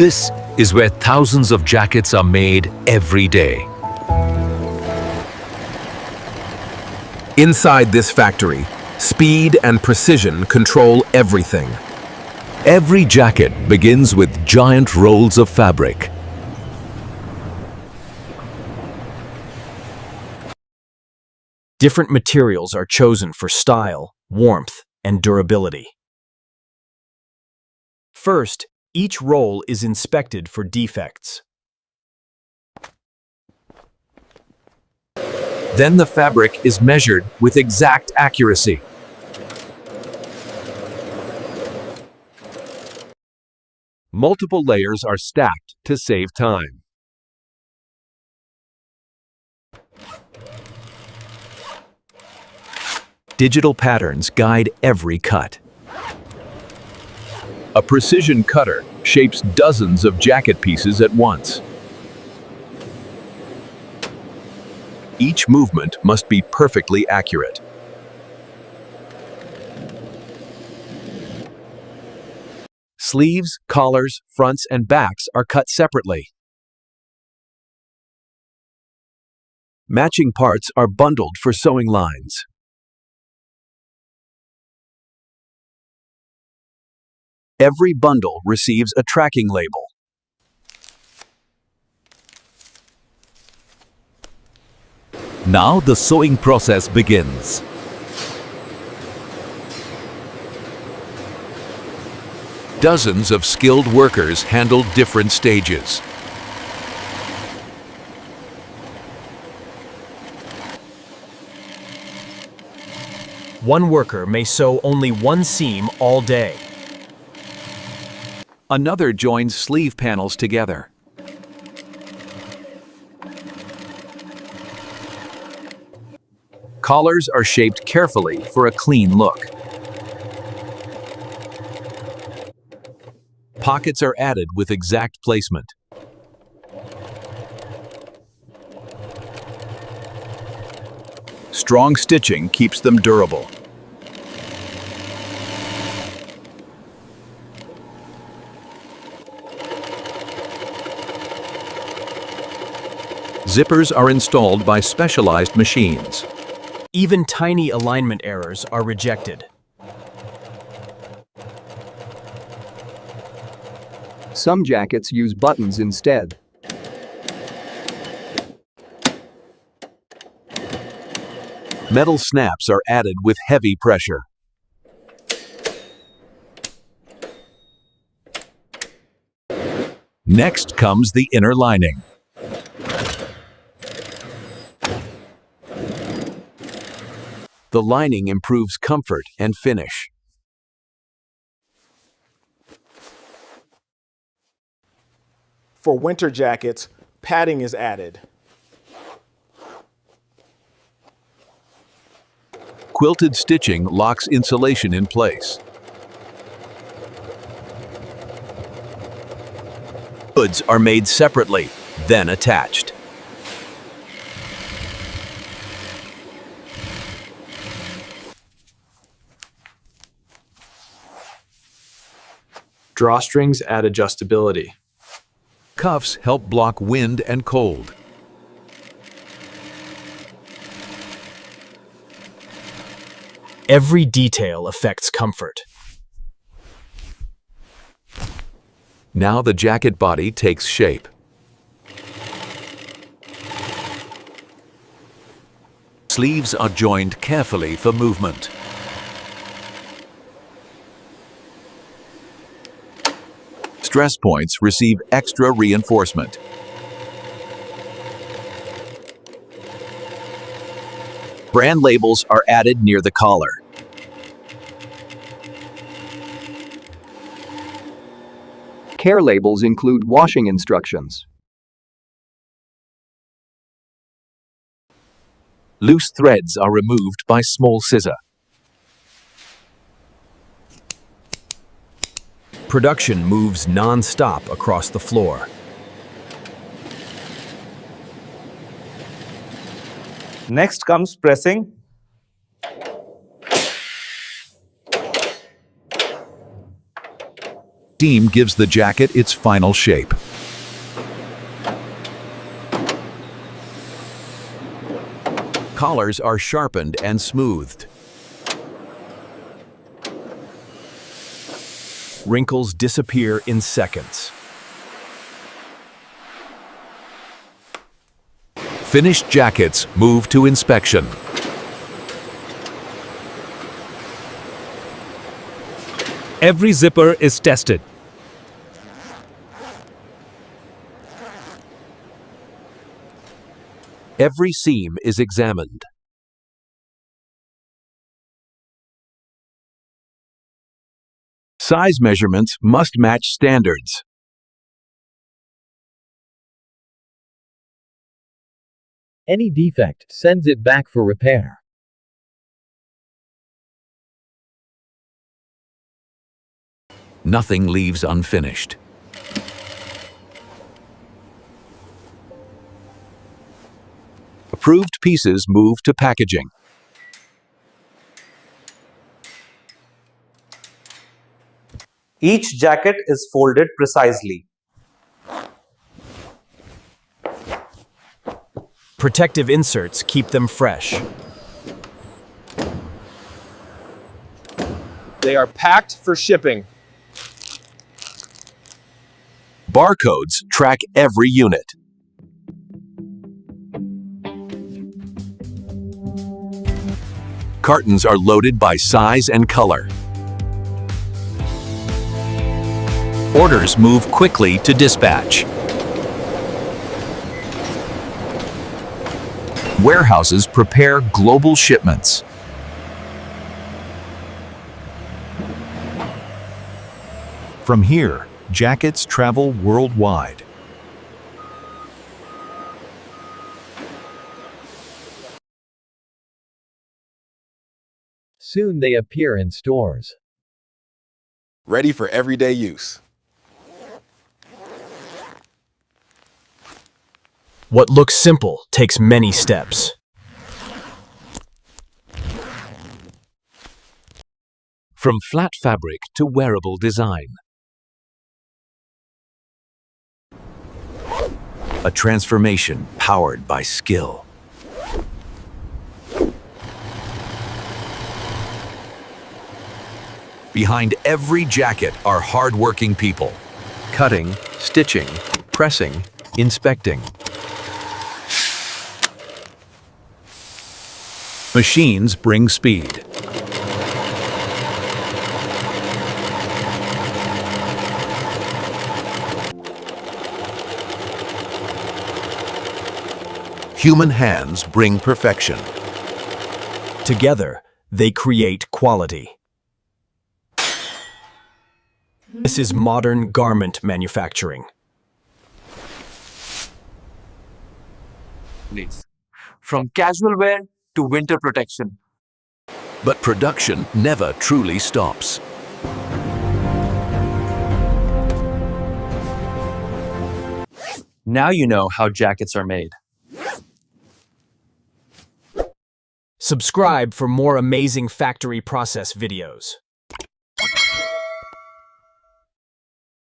This is where thousands of jackets are made every day. Inside this factory, speed and precision control everything. Every jacket begins with giant rolls of fabric. Different materials are chosen for style, warmth, and durability. First, each roll is inspected for defects. Then the fabric is measured with exact accuracy. Multiple layers are stacked to save time. Digital patterns guide every cut. A precision cutter shapes dozens of jacket pieces at once. Each movement must be perfectly accurate. Sleeves, collars, fronts, and backs are cut separately. Matching parts are bundled for sewing lines. Every bundle receives a tracking label. Now the sewing process begins. Dozens of skilled workers handle different stages. One worker may sew only one seam all day. Another joins sleeve panels together. Collars are shaped carefully for a clean look. Pockets are added with exact placement. Strong stitching keeps them durable. Zippers are installed by specialized machines. Even tiny alignment errors are rejected. Some jackets use buttons instead. Metal snaps are added with heavy pressure. Next comes the inner lining. The lining improves comfort and finish. For winter jackets, padding is added. Quilted stitching locks insulation in place. Hoods are made separately, then attached. Drawstrings add adjustability. Cuffs help block wind and cold. Every detail affects comfort. Now the jacket body takes shape. Sleeves are joined carefully for movement. Stress points receive extra reinforcement. Brand labels are added near the collar. Care labels include washing instructions. Loose threads are removed by small scissor. Production moves non-stop across the floor. Next comes pressing. Steam gives the jacket its final shape. Collars are sharpened and smoothed. Wrinkles disappear in seconds. Finished jackets move to inspection. Every zipper is tested. Every seam is examined. Size measurements must match standards. Any defect sends it back for repair. Nothing leaves unfinished. Approved pieces move to packaging. Each jacket is folded precisely. Protective inserts keep them fresh. They are packed for shipping. Barcodes track every unit. Cartons are loaded by size and color. Orders move quickly to dispatch. Warehouses prepare global shipments. From here, jackets travel worldwide. Soon they appear in stores. Ready for everyday use. What looks simple takes many steps. From flat fabric to wearable design. A transformation powered by skill. Behind every jacket are hard-working people. Cutting, stitching, pressing, inspecting. Machines bring speed. Human hands bring perfection. Together, they create quality. This is modern garment manufacturing. From casual wear to winter protection. But production never truly stops. Now you know how jackets are made. Subscribe for more amazing factory process videos.